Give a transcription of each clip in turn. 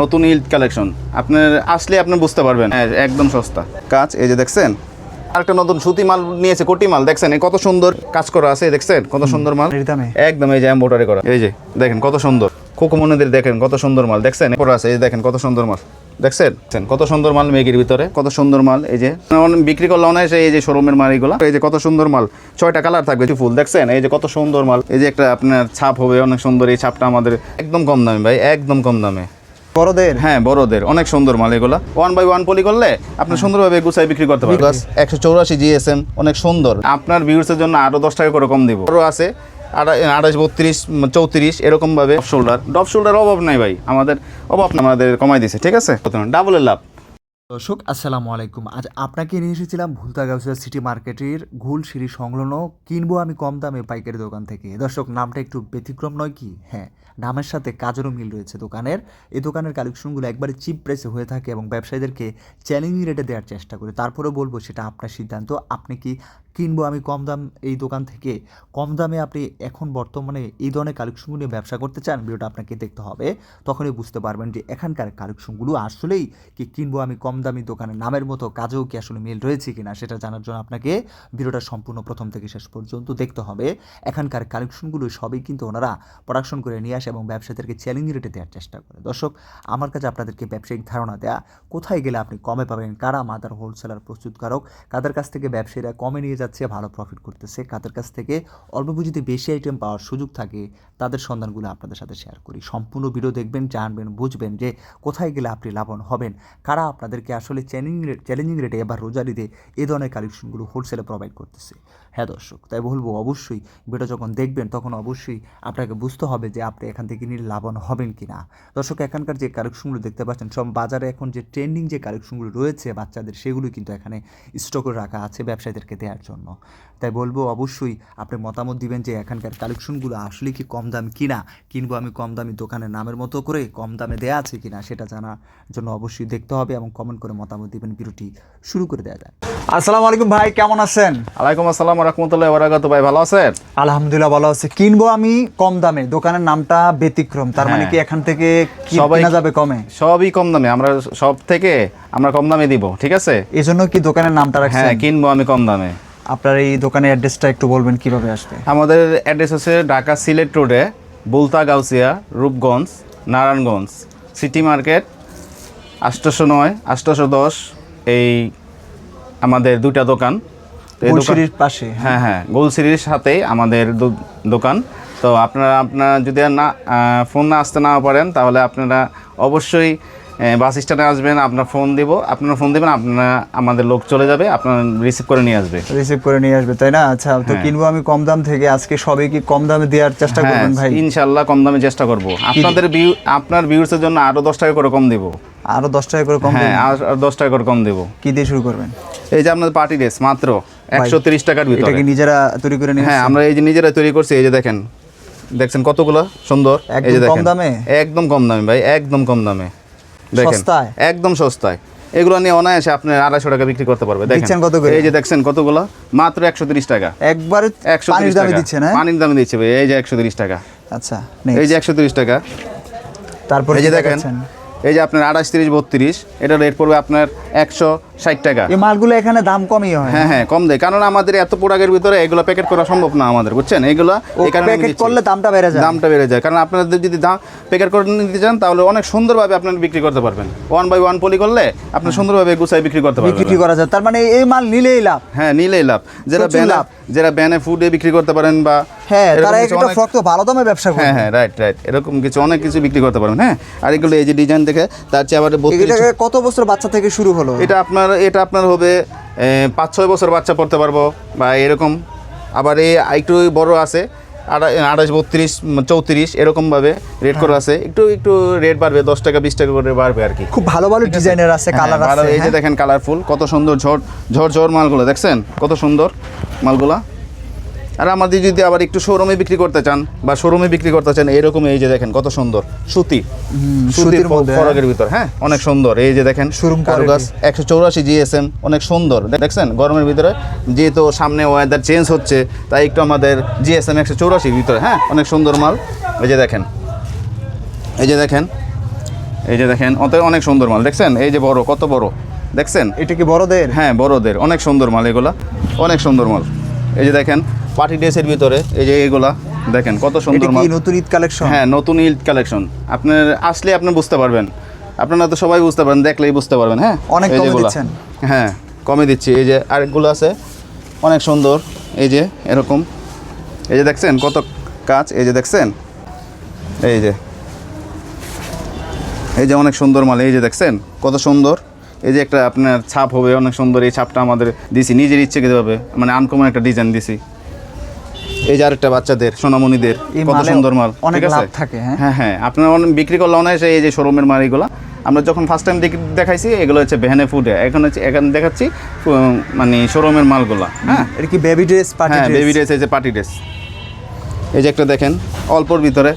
নতুন ঈদ কালেকশন আপনার আসলে আপনি বুঝতে পারবেন। একদম সস্তা কাজ, এই যে দেখছেন আরেকটা নতুন সুতি মাল নিয়েছে, কোটি মাল দেখছেন, কত সুন্দর কাজ করা আছে, দেখছেন কত সুন্দর মাল একদম। এই যে এমব্রয়ডারি করা, এই যে দেখেন কত সুন্দর, কোকোমনিদের দেখেন কত সুন্দর মাল, দেখছেন পরে আছে, এই দেখেন কত সুন্দর মাল, দেখছেন কত সুন্দর মাল, মেগির ভিতরে কত সুন্দর মাল। এই যে বিক্রি করলে অনেক, এই যে শোরুমের মাল এগুলো, এই যে কত সুন্দর মাল, 6টা কালার থাকবে ফুল, দেখছেন এই যে কত সুন্দর মাল। এই যে একটা আপনার ছাপ হবে অনেক সুন্দর, এই ছাপটা আমাদের একদম কম দামে ভাই, একদম কম দামে বড়দের। হ্যাঁ বড়দের অনেক সুন্দর মাল এগুলো, 1/1 পলি করলে আপনি সুন্দরভাবে গুছাই বিক্রি করতে পারবেন। 184 GSM অনেক সুন্দর, আপনার ভিউয়ার্সের জন্য আরো 10 টাকা করে কম দিব। আরো আছে 28, 32, 34 এরকম ভাবে ডপ শোল্ডার অভাব নাই ভাই, আমাদের অভাব না, আমাদের কমাই দিছে, ঠিক আছে। ডাবলের লাভ। দর্শক আসসালামু আলাইকুম। আজ আপনাকে নিয়ে এসেছিলাম ভুলতা গাউসিয়া সিটি মার্কেটের ঘুল সিঁড়ি সংলগ্ন কিনবো আমি কম দামে পাইকারি দোকান থেকে। দর্শক নামটা একটু ব্যতিক্রম নয় কি? হ্যাঁ, নামের সাথে কাজেরও মিল রয়েছে দোকানের। এই দোকানের কালেকশনগুলো একবারে চিপ প্রাইসে হয়ে থাকে এবং ব্যবসায়ীদেরকে চ্যালেঞ্জিং রেটে দেওয়ার চেষ্টা করে। তারপরেও বলবো সেটা আপনার সিদ্ধান্ত। আপনি কি কিনবো আমি কম দাম এই দোকান থেকে, কম দামে আপনি এখন বর্তমানে এই ধরনের কালেকশনগুলো নিয়ে ব্যবসা করতে চান? ভিডিওটা আপনাকে দেখতে হবে, তখনই বুঝতে পারবেন যে এখানকার কালেকশনগুলো আসলেই কি কিনবো আমি কম দামি দোকানের নামের মতো কাজেও কি আসলে মিল রয়েছে কিনা সেটা জানার জন্য আপনাকে ভিডিওটা সম্পূর্ণ প্রথম থেকে শেষ পর্যন্ত দেখতে হবে। এখানকার কালেকশনগুলো সবই কিন্তু ওনারা প্রোডাকশন করে নিয়ে আসে এবং ব্যবসায়ীদেরকে চ্যালেঞ্জ রেটে দেওয়ার চেষ্টা করে। দর্শক আমার কাছে আপনাদেরকে ব্যবসায়িক ধারণা দেয়া, কোথায় গেলে আপনি কমে পাবেন, কারা মাদার হোলসেলার প্রস্তুতকারক, কাদের কাছ থেকে ব্যবসায়ীরা কমে নিয়ে যাচ্ছে ভালো প্রফিট করতেছে, কাদের কাছ থেকে অল্প পুঁজিতে বেশি আইটেম পাওয়ার সুযোগ থাকে, তাদের সন্ধানগুলো আপনাদের সাথে শেয়ার করি। সম্পূর্ণ ভিডিও দেখবেন, জানবেন, বুঝবেন যে কোথায় গেলে আপনি লাভবান হবেন, কারা আপনাদেরকে আসলে চ্যালেঞ্জিং রেটে এবার রোজারিতে এই ধরনের কালেকশনগুলো হোলসেলে প্রোভাইড করতেছে। হ্যাঁ দর্শক, তাই বলবো অবশ্যই ভিডিও যখন দেখবেন তখন অবশ্যই আপনাকে বুঝতে হবে যে আপনি এখান থেকে নিয়ে লাভবান হবেন কি না। দর্শক এখানকার যে কালেকশনগুলো দেখতে পাচ্ছেন সব বাজারে এখন যে ট্রেন্ডিং যে কালেকশনগুলো রয়েছে বাচ্চাদের, সেগুলো কিন্তু এখানে স্টক করে রাখা আছে ব্যবসায়ীদেরকে দেওয়ার জন্য। তাই বলবো অবশ্যই আপনি মতামত দিবেন যে এখানকার কালেকশনগুলো আসলে কি কম দাম কিনা, কিনবো আমি কম দামি দোকানের নামের মতো করে কম দামে দেওয়া আছে কিনা সেটা জানার জন্য অবশ্যই দেখতে হবে এবং কমেন্ট করে মতামত দিবেন। ভিডিওটি শুরু করে দেওয়া যায়। আসসালামু আলাইকুম ভাই, কেমন আছেন? ওয়ালাইকুম আসসালাম ওয়া রাহমাতুল্লাহি ওয়া বারাকাতুহু। ভাই ভালো আছেন? আলহামদুলিল্লাহ ভালো আছে। কিনবো আমি কম দামে, দোকানের নামটা ব্যতিক্রম, তার মানে কি এখান থেকে কেনা যাবে কমে? সবই কম দামে, আমরা সব থেকে আমরা কম দামে দিব, ঠিক আছে। এই জন্য কি দোকানের নামটা রাখছেন? হ্যাঁ, কিনবো আমি কম দামে। আপনার এই দোকানের অ্যাড্রেসটা একটু বলবেন কিভাবে আসবে? আমাদের অ্যাড্রেস হচ্ছে ঢাকা সিলেট রোডে, ভুলতা গাউসিয়া, রূপগঞ্জ, নারায়ণগঞ্জ সিটি মার্কেট, 809, 810 এই আমাদের দুইটা দোকান। তো এই গোলসিঁড়ির পাশে। হ্যাঁ হ্যাঁ, গোলসিঁড়ির সাথেই আমাদের দোকান। তো আপনারা যদি না ফোন না আসতে না পারেন তাহলে আপনারা অবশ্যই বাস স্ট্যান্ডে আসবেন, আপনারা ফোন দিবেন, আপনারা আমাদের লোক চলে যাবে, আপনারা রিসিভ করে নিয়ে আসবে, তাই না? আচ্ছা, তো কিনবো আমি কম দাম থেকে আজকে সবাই কি কম দামে দেওয়ার চেষ্টা করবেন ভাই? ইনশাআল্লাহ কম দামে চেষ্টা করব। আপনার ভিউয়ার্সের জন্য আরো 10 টাকা করে কম দেব। আরো 10 টাকা করে কম? হ্যাঁ, আর 10 টাকা করে কম দেব। কি দিয়ে শুরু করবেন? এই যে আপনাদের পার্টি ড্রেস মাত্র 130 টাকার ভিতরে। এটা কি নিজেরা তৈরি করে নিয়ে? হ্যাঁ, আমরা এই যে নিজেরা তৈরি করছি। এই যে দেখছেন কতগুলো সুন্দর, এই যে দেখেন কম দামে, একদম কম দামে ভাই, একদম কম দামে, দেখেন একদম সস্তায়। এগুলো নিয়ে অনায়াসে আপনি 250 টাকা বিক্রি করতে পারবে। দেখেন কত করে, এই যে দেখছেন কতগুলো, মাত্র 130 টাকা। একবারে পানির দামে দিচ্ছে না? পানির দামে দিচ্ছে ভাই, এই যে 130 টাকা। আচ্ছা, এই যে 130 টাকা। তারপরে এই যে দেখেন, এই যে আপনার 28, 30, 32, এটা রেট পড়বে আপনার 160 টাকা। এই মালগুলো এখানে দাম কমই হয়? হ্যাঁ হ্যাঁ, কম দেয়, কারণ আমাদের এত প্রোডাক্টের ভিতরে এগুলো প্যাকেট করা সম্ভব না আমাদের, বুঝছেন। এগুলো প্যাকেট করলে দামটা বেড়ে যায়, কারণ আপনাদের যদি প্যাকেট করে নিতে চান তাহলে অনেক সুন্দরভাবে আপনারা বিক্রি করতে পারবেন। 1/1 পলি করলে আপনি সুন্দরভাবে গুছাই বিক্রি করতে পারবেন, বিক্রি করা যায়। তার মানে এই মাল নিলেই লাভ? হ্যাঁ, নিলেই লাভ। যারা ব্যানে ফুডে বিক্রি করতে পারেন বা হ্যাঁ, তারা একটা ফ্রক তো ভালো দামে ব্যবসা করে। হ্যাঁ হ্যাঁ, রাইট, এরকম কিছু অনেক কিছু বিক্রি করতে পারবেন। হ্যাঁ, আর এগুলো এই যে ডিজাইন দেখে তার চেয়ে আবার কত বছর বাচ্চা থেকে শুরু হলো? এটা আপনার হবে 5-6 বছর বাচ্চা পড়তে পারবো বা এরকম। আবার এই একটু বড় আছে, 28, 32, 34 এরকমভাবে রেট করা আছে। একটু রেট বাড়বে, 10 টাকা 20 টাকা করে বাড়বে আর কি। খুব ভালো ভালো ডিজাইনের আছে, কালার আছে। এই যে দেখেন কালারফুল, কত সুন্দর ঝড় মালগুলো দেখছেন, কত সুন্দর মালগুলা। আর আমাদের যদি আবার একটু শোরুমে বিক্রি করতে চান এরকম, এই যে দেখেন কত সুন্দর সুতির ফরকের ভিতর। হ্যাঁ, অনেক সুন্দর। এই যে দেখেন কারুকাজ, 184 GSM অনেক সুন্দর। দেখছেন গরমের ভিতরে যেহেতু সামনে ওয়েদার চেঞ্জ হচ্ছে, তাই একটু আমাদের GSM 184 ভিতরে। হ্যাঁ, অনেক সুন্দর মাল। এই যে দেখেন এই যে দেখেন অনেক সুন্দর মাল দেখছেন, এই যে বড় কত বড় দেখছেন। এটা কি বড়দের? হ্যাঁ বড়দের, অনেক সুন্দর মাল এগুলা, অনেক সুন্দর মাল। এই যে দেখেন পার্টি ড্রেসের ভিতরে এই যে এগুলা দেখেন কত এটা সুন্দর মাল। কি নতুন ঈদ কালেকশন? হ্যাঁ নতুন ঈদ কালেকশন, আপনার আসলে আপনি বুঝতে পারবেন, আপনারা তো সবাই বুঝতে পারেন, দেখলেই বুঝতে পারবেন। হ্যাঁ অনেক এই কমে যেগুলা। দিচ্ছেন। হ্যাঁ কমে দিচ্ছি। এই যে আরেকগুলো আছে অনেক সুন্দর, এই যে এরকম, এই যে দেখছেন কত কাজ, এই যে দেখছেন, এই যে অনেক সুন্দর মাল, এই যে দেখছেন কত সুন্দর। এই যে একটা আপনার ছাপ হবে অনেক সুন্দর, এই ছাপটা আমাদের দিছি নিজের ইচ্ছে হবে, মানে আনকমন একটা ডিজাইন দিছি। এই যে আরেকটা বাচ্চাদের সোনামণিদের কত সুন্দর মাল, অনেক ঠিক আছে। লাভ থাকে। হ্যাঁ হ্যাঁ আপনারা বিক্রি করলে অনায়াসে এই যে শোরুমের মাল এগুলো আমরা যখন ফার্স্ট টাইম দেখাইছি এগুলো হচ্ছে বেহানে ফুডে, এখন হচ্ছে এখানে দেখাচ্ছি মানে শোরুমের মালগুলো। হ্যাঁ এটা কি বেবি ড্রেস, পার্টি হ্যাঁ ড্রেস? বেবি ড্রেস, এই যে পার্টি ড্রেস। এই যে একটা দেখেন অল্পর ভিতরে,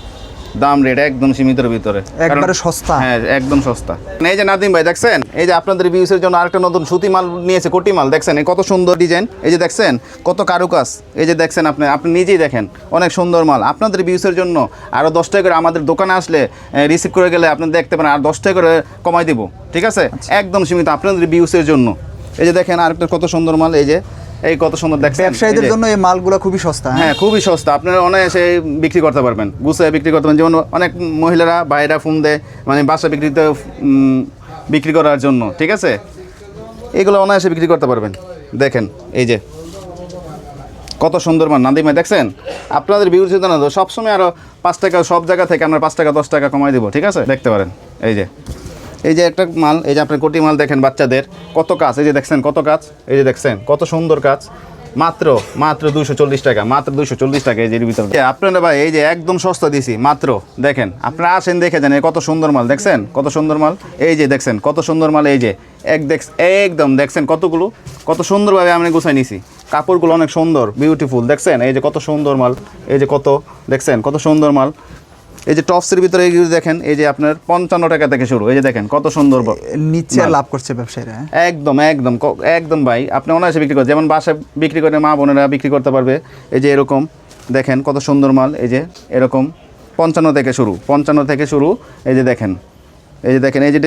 দাম রেট একদম সীমিতের ভিতরে, একবারে সস্তা। হ্যাঁ একদম সস্তা। এই যে নাদিম ভাই দেখছেন, এই যে আপনাদের ভিউসের জন্য আরেকটা নতুন সুতি মাল নিয়েছে, কোটি মাল দেখছেন, এই কত সুন্দর ডিজাইন, এই যে দেখছেন কত কারুকাজ, এই যে দেখছেন আপনি নিজেই দেখেন অনেক সুন্দর মাল। আপনাদের ভিউসের জন্য আরও 10 টাকা করে আমাদের দোকানে আসলে রিসিভ করে গেলে আপনি দেখতে পারেন, আর 10 টাকা করে কমাই দেবো, ঠিক আছে। একদম সীমিত আপনাদের ভিউসের জন্য। এই যে দেখেন আরেকটা কত সুন্দর মাল, এই যে এই কত সুন্দর দেখছেন। ব্যবসায়ীদের জন্য এই মালগুলো খুবই সস্তা। হ্যাঁ খুবই সস্তা, আপনারা অনায়াসে বিক্রি করতে পারবেন, গুছিয়ে বিক্রি করতে পারবেন। যেমন অনেক মহিলারা বাইরা ফোন দেয় মানে বাসা বিক্রি করার জন্য, ঠিক আছে, এগুলো অনায়াসে বিক্রি করতে পারবেন। দেখেন এই যে কত সুন্দর মাল নাদিমা দেখছেন। আপনাদের ভিউজ জন্য সবসময় আরও 5 টাকা সব জায়গা থেকে আমরা 5 টাকা 10 টাকা কমাই দেবো, ঠিক আছে, দেখতে পারেন। এই যে একটা মাল, এই যে আপনার কোটি মাল দেখেন বাচ্চাদের কত কাজ, এই যে দেখছেন কত কাজ, এই যে দেখছেন কত সুন্দর কাজ, মাত্র 240 টাকা, মাত্র 240 টাকা। এই যে ভিতরে আপনারা ভাই এই যে একদম সস্তা দিছি মাত্র, দেখেন আপনারা আসেন দেখে যান কত সুন্দর মাল দেখছেন, কত সুন্দর মাল, এই যে দেখছেন কত সুন্দর মাল, এই যে একদম দেখছেন কতগুলো, কত সুন্দরভাবে আমি গুছাই নিছি, কাপড়গুলো অনেক সুন্দর বিউটিফুল দেখছেন, এই যে কত সুন্দর মাল, এই যে কত দেখছেন কত সুন্দর মাল। এই যে টপসের ভিতরে এইগুলো দেখেন, এই যে আপনার 55 টাকা থেকে শুরু, এই যে দেখেন কত সুন্দর নিচে লাভ করছে ব্যবসায়ীরা। একদম ভাই আপনি অনায়াসে বিক্রি করেন, যেমন বাসায় বিক্রি করে মা বোনেরা বিক্রি করতে পারবে। এই যে এরকম দেখেন কত সুন্দর মাল, এই যে এরকম 55 থেকে শুরু, এই যে দেখেন, এই যে দেখেন, এটা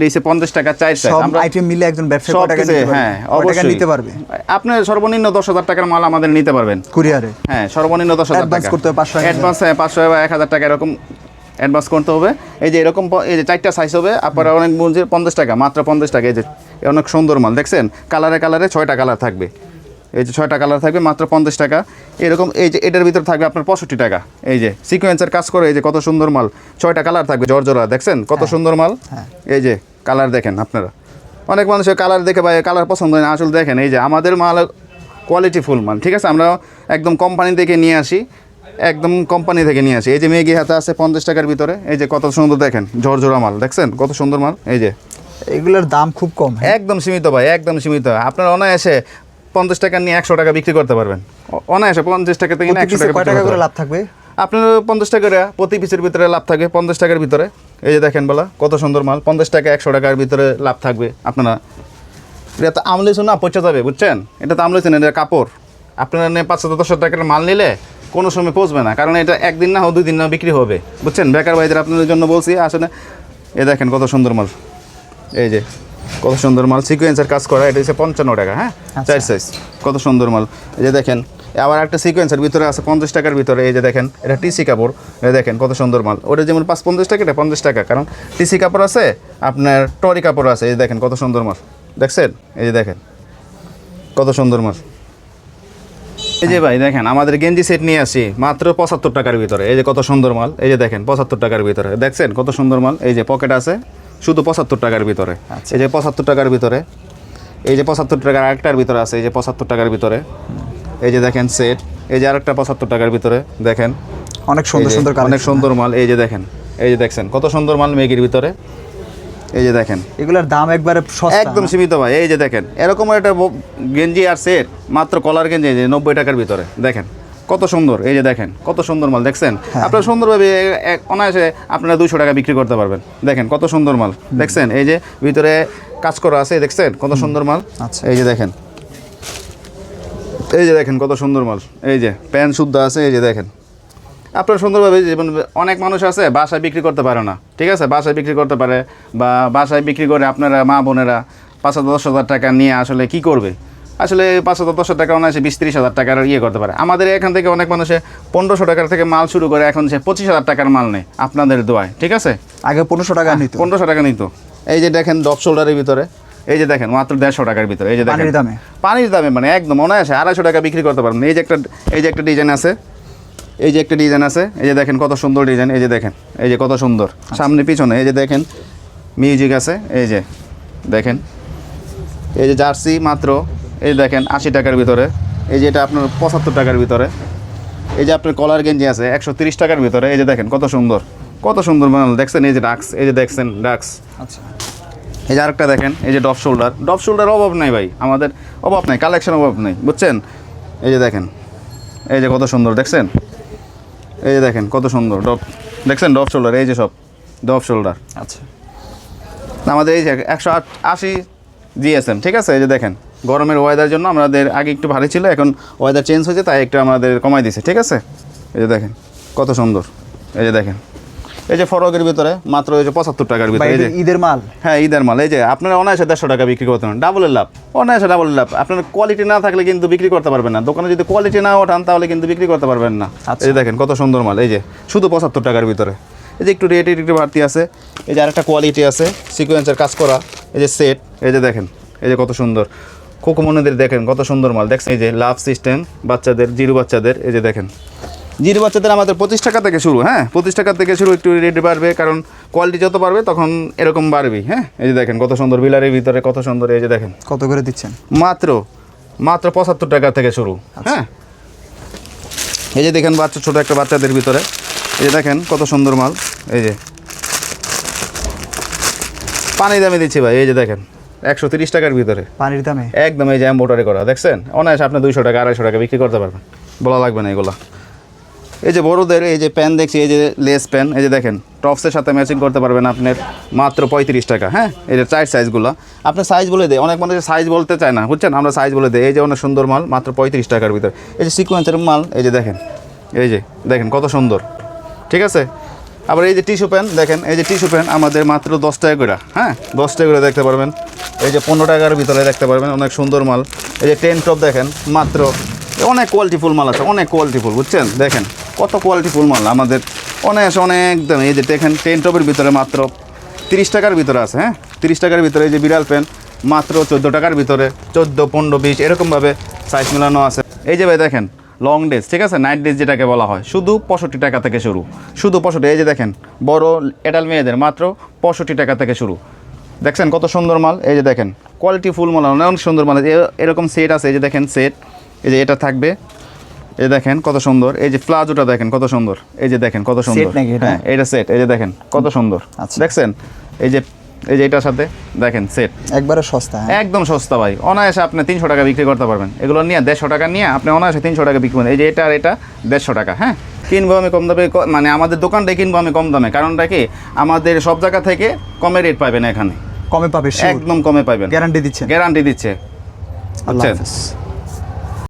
হচ্ছে 50 টাকা 4 সাইজ। আমরা আইটেম মিলে একজন ব্যবসায়ী কত টাকা নিতে পারবে? হ্যাঁ অবশ্যই নিতে পারবে। আপনি সর্বনিম্ন 10,000 টাকার মাল আমাদের নিতে পারবেন কুরিয়ারে। হ্যাঁ সর্বনিম্ন 10,000 টাকা অ্যাডভান্স করতে হবে, 500 অ্যাডভান্স, 500 বা 1000 টাকা এরকম অ্যাডভান্স করতে হবে। এই যে এরকম এই যে 4টা সাইজ হবে, আপনারা অনেক বুঝে 50 টাকা, মাত্র 50 টাকা। এই যে অনেক সুন্দর মাল দেখছেন, কালারে 6টা কালার থাকবে, এই যে 6টা কালার থাকবে মাত্র 50 টাকা এরকম। এই যে এটার ভিতর থাকবে আপনার 65 টাকা। এই যে সিকোয়েন্সের কাজ করে, এই যে কত সুন্দর মাল, 6টা কালার থাকবে জর্জরা দেখছেন কত সুন্দর মাল। এই যে কালার দেখেন, আপনারা অনেক মানুষের কালার দেখে ভাই কালার পছন্দ হয় না, আসলে দেখেন এই যে আমাদের মাল কোয়ালিটি ফুল মাল, ঠিক আছে, আমরা একদম কোম্পানি থেকে নিয়ে আসি, এই যে মেগি হাতে আছে 50 টাকার ভিতরে, এই যে কত সুন্দর দেখেন জর্জরা মাল দেখছেন কত সুন্দর মাল। এই যে এগুলোর দাম খুব কম, একদম সীমিত ভাই, একদম সীমিত। আপনারা অনায়াসে 50 টাকা নিয়ে 100 টাকা বিক্রি করতে পারবেন অনায়াসে। 50 টাকা থেকে 100 টাকা কয় টাকা করে লাভ থাকবে আপনার? 50 টাকা করে প্রতি পিসের ভিতরে লাভ থাকবে 50 টাকার ভিতরে। এই যে দেখেন বলা কত সুন্দর মাল, 50 টাকা 100 টাকার ভিতরে লাভ থাকবে। আপনারা এটা তো আমলেছো না পচে যাবে, বুঝছেন, এটা তো আমলেছেন, এটা কাপড়। আপনারা 500-10 টাকার মাল নিলে কোনো সময় পচবে না, কারণ এটা একদিন না হোক 2 দিন না বিক্রি হবে, বুঝছেন। বেকার ভাইদের আপনাদের জন্য বলছি আসলে। এই দেখেন কত সুন্দর মাল, এই যে কত সুন্দর মাল, সিকোয়েন্সের কাজ করা, এটা হচ্ছে 55 টাকা। হ্যাঁ 4 সাইজ, কত সুন্দর মাল। এই যে দেখেন আবার একটা সিকোয়েন্সের ভিতরে আছে 50 টাকার ভিতরে, এই যে দেখেন এটা টিসি কাপড়, এটা দেখেন কত সুন্দর মাল। ওটা যেমন 50 টাকা, এটা 50 টাকা, কারণ টিসি কাপড় আছে আপনার, টরি কাপড় আছে। এই যে দেখেন কত সুন্দর মাল দেখছেন, এই যে দেখেন কত সুন্দর মাল। এই যে ভাই দেখেন আমাদের গেঞ্জি সেট নিয়ে আসি মাত্র 75 টাকার ভিতরে, এই যে কত সুন্দর মাল। এই যে দেখেন 75 টাকার ভিতরে দেখছেন কত সুন্দর মাল। এই যে পকেট আছে শুধু 75 টাকার ভিতরে, এই যে 75 টাকার ভিতরে, এই যে 75 টাকার আরেকটার ভিতরে আছে, এই যে 75 টাকার ভিতরে। এই যে দেখেন সেট, এই যে আরেকটা 75 টাকার ভিতরে দেখেন অনেক সুন্দর সুন্দর, অনেক সুন্দর মাল। এই যে দেখেন, এই যে দেখছেন কত সুন্দর মাল মেগির ভিতরে। এই যে দেখেন এগুলোর দাম একবারে সস্তা, একদম সীমিত ভাই। এই যে দেখেন এরকম একটা গেঞ্জি আর সেট মাত্র কলার গেঞ্জি, এই যে 90 টাকার ভিতরে দেখেন কত সুন্দর। এই যে দেখেন কত সুন্দর মাল দেখছেন, আপনারা সুন্দরভাবে অনায়াসে আপনারা 200 টাকা বিক্রি করতে পারবেন। দেখেন কত সুন্দর মাল দেখছেন, এই যে ভিতরে কাজ করা আছে দেখছেন কত সুন্দর মাল। এই যে দেখেন, এই যে দেখেন কত সুন্দর মাল। এই যে প্যান্ট শুদ্ধ আছে, এই যে দেখেন আপনারা সুন্দরভাবে যেমন অনেক মানুষ আছে বাসায় বিক্রি করতে পারে না, ঠিক আছে, বাসায় বিক্রি করতে পারে বা বাসায় বিক্রি করে আপনারা মা বোনেরা 5,000-10,000 টাকা নিয়ে আসলে কি করবে, আসলে 5,000-10,000 টাকা অনায়াসে 20-30,000 টাকার ইয়ে করতে পারে। আমাদের এখান থেকে অনেক মানুষে 1,500 টাকার থেকে মাল শুরু করে এখন সে 25,000 টাকার মাল নেয় আপনাদের দোয়ায়, ঠিক আছে। আগে 1500 টাকা নিত 1500 টাকা নিত। এই যে দেখেন ডপ শোল্ডারের ভিতরে, এই যে দেখেন মাত্র 150 টাকার ভিতরে, এই যে দেখেন পানির দামে মানে একদম অনায়াসে 250 টাকা বিক্রি করতে পারবেন। এই যে একটা ডিজাইন আছে, এই যে একটা ডিজাইন আছে, এই যে দেখেন কত সুন্দর ডিজাইন, এই যে দেখেন, এই যে কত সুন্দর সামনে পিছনে, এই যে দেখেন মিউজিক আছে, এই যে দেখেন, এই যে জার্সি মাত্র এই দেখেন 80 টাকার ভিতরে, এই যে এটা আপনার 75 টাকার ভিতরে, এই যে আপনার কলার গেঞ্জি আছে 130 টাকার ভিতরে, এই যে দেখেন কত সুন্দর মাল দেখছেন, এই যে ডাক্স, এই যে দেখছেন ডাক্স। আচ্ছা, এই যে আরেকটা দেখেন, এই যে ডপ শোল্ডার অভাব নাই ভাই, আমাদের অভাব নাই, কালেকশন অভাব নাই, বুঝছেন। এই যে দেখেন, এই যে কত সুন্দর দেখছেন, এই যে দেখেন কত সুন্দর দেখছেন ডপ শোল্ডার, এই যে সব ডপ শোল্ডার। আচ্ছা, আমাদের এই যে 180 জিএসএম, ঠিক আছে। এই যে দেখেন গরমের ওয়েদার জন্য আমাদের আগে একটু ভারী ছিল, এখন ওয়েদার চেঞ্জ হয়েছে তাই একটু আমাদের কমাই দিয়েছে, ঠিক আছে। এই যে দেখেন কত সুন্দর, এই যে দেখেন, এই যে ফরকের ভিতরে মাত্র এই যে 75 টাকার ভিতরে, এই যে ঈদের মাল, হ্যাঁ ঈদের মাল। এই যে আপনারা অনায়াসে 150 টাকা বিক্রি করতে পারেন, ডাবলের লাভ, অনায়াসে ডাবলের লাভ। আপনার কোয়ালিটি না থাকলে কিন্তু বিক্রি করতে পারবেন না, দোকানে যদি কোয়ালিটি না ওঠান তাহলে কিন্তু বিক্রি করতে পারবেন না। এই যে দেখেন কত সুন্দর মাল, এই যে শুধু 75 টাকার ভিতরে। এই যে একটু রেট একটু বাড়তি আছে, এই যে আরেকটা কোয়ালিটি আছে সিকোয়েন্সের কাজ করা, এই যে সেট, এই যে দেখেন, এই যে কত সুন্দর খোকমনিদের দেখেন কত সুন্দর মাল দেখছেন। এই যে লাভ সিস্টেম বাচ্চাদের, জিরো বাচ্চাদের, এই যে দেখেন জিরো বাচ্চাদের আমাদের 25 টাকা থেকে শুরু, হ্যাঁ 25 টাকা থেকে শুরু, একটু রেট বাড়বে কারণ কোয়ালিটি যত বাড়বে তখন এরকম বাড়বেই, হ্যাঁ। এই যে দেখেন কত সুন্দর বিলারের ভিতরে কত সুন্দর, এই যে দেখেন কত করে দিচ্ছেন? মাত্র 75 টাকা থেকে শুরু, হ্যাঁ। এই যে দেখেন বাচ্চা, ছোটো একটা বাচ্চাদের ভিতরে, এই যে দেখেন কত সুন্দর মাল, এই যে পানি দামে দিচ্ছি ভাই, এই যে দেখেন 130 টাকার ভিতরে পানির দামে একদম, এই যে এমব্রয়ডারি করা দেখছেন, অনায়াসে আপনি 200 টাকা 250 টাকা বিক্রি করতে পারবেন, বলা লাগবে না এগুলো। এই যে বড়োদের এই যে প্যান দেখছি, এই যে লেস প্যান, এই যে দেখেন টপসের সাথে ম্যাচিং করতে পারবেন আপনার মাত্র 35 টাকা, হ্যাঁ। এই যে চার সাইজগুলো আপনার সাইজ বলে দেয়, অনেক মানুষ সাইজ বলতে চায় না, বুঝছেন, আমরা সাইজ বলে দিই। এই যে অনেক সুন্দর মাল মাত্র 35 টাকার ভিতরে, এই যে সিকোয়েন্সের মাল, এই যে দেখেন, এই যে দেখেন কত সুন্দর, ঠিক আছে। আবার এই যে টিস্যু প্যান দেখেন, এই যে টিস্যু প্যান আমাদের মাত্র 10 টাকা করে, হ্যাঁ 10 টাকা করে দেখতে পারবেন। এই যে 15 টাকার ভিতরে দেখতে পারবেন, অনেক সুন্দর মাল। এই যে টেন টপ দেখেন মাত্র, অনেক কোয়ালিটিফুল মাল আছে, অনেক কোয়ালিটিফুল, বুঝছেন, দেখেন কত কোয়ালিটিফুল মাল আমাদের অনায়াসে অনেকদম। এই যে দেখেন টেন টপের ভিতরে মাত্র 30 টাকার ভিতরে আছে, হ্যাঁ 30 টাকার ভিতরে। এই যে বিড়াল প্যান মাত্র 14 টাকার ভিতরে, 14, 15, 20 এরকমভাবে সাইজ মেলানো আছে। এই যে ভাই দেখেন লং ড্রেস, ঠিক আছে, নাইট ড্রেস যেটাকে বলা হয়, শুধু 65 টাকা থেকে শুরু, শুধু 65। এই যে দেখেন বড় এডাল মেয়েদের মাত্র 65 টাকা থেকে শুরু, দেখছেন কত সুন্দর মাল। এই যে দেখেন কোয়ালিটি ফুল মাল, অনেক সুন্দর মাল। এরকম সেট আছে, এই যে দেখেন সেট, এই যে এটা থাকবে, এই দেখেন কত সুন্দর। এই যে প্লাজোটা দেখেন কত সুন্দর, এই যে দেখেন কত সুন্দর, হ্যাঁ এটা সেট, এই যে দেখেন কত সুন্দর, দেখছেন। এই যে এটার সাথে দেখেন সেট, একবারে সস্তা, একদম সস্তা ভাই, অনায়াসে আপনি 300 টাকা বিক্রি করতে পারবেন। এগুলো নিয়ে 150 টাকা নিয়ে আপনি অনায়াসে 300 টাকা বিক্রি করবেন। এই যে এটা আর এটা 150 টাকা, হ্যাঁ। কিনবো আমি কম দামে, মানে আমাদের দোকানটাই কিনবো আমি কম দামে, কারণটা কি আমাদের সব জায়গা থেকে কমে রেট পাবেন, এখানে কমে পাবে, একদম কমে পাবেন, গ্যারান্টি দিচ্ছে, গ্যারান্টি দিচ্ছে, আল্লাহ বুঝছেন। হাফেজ।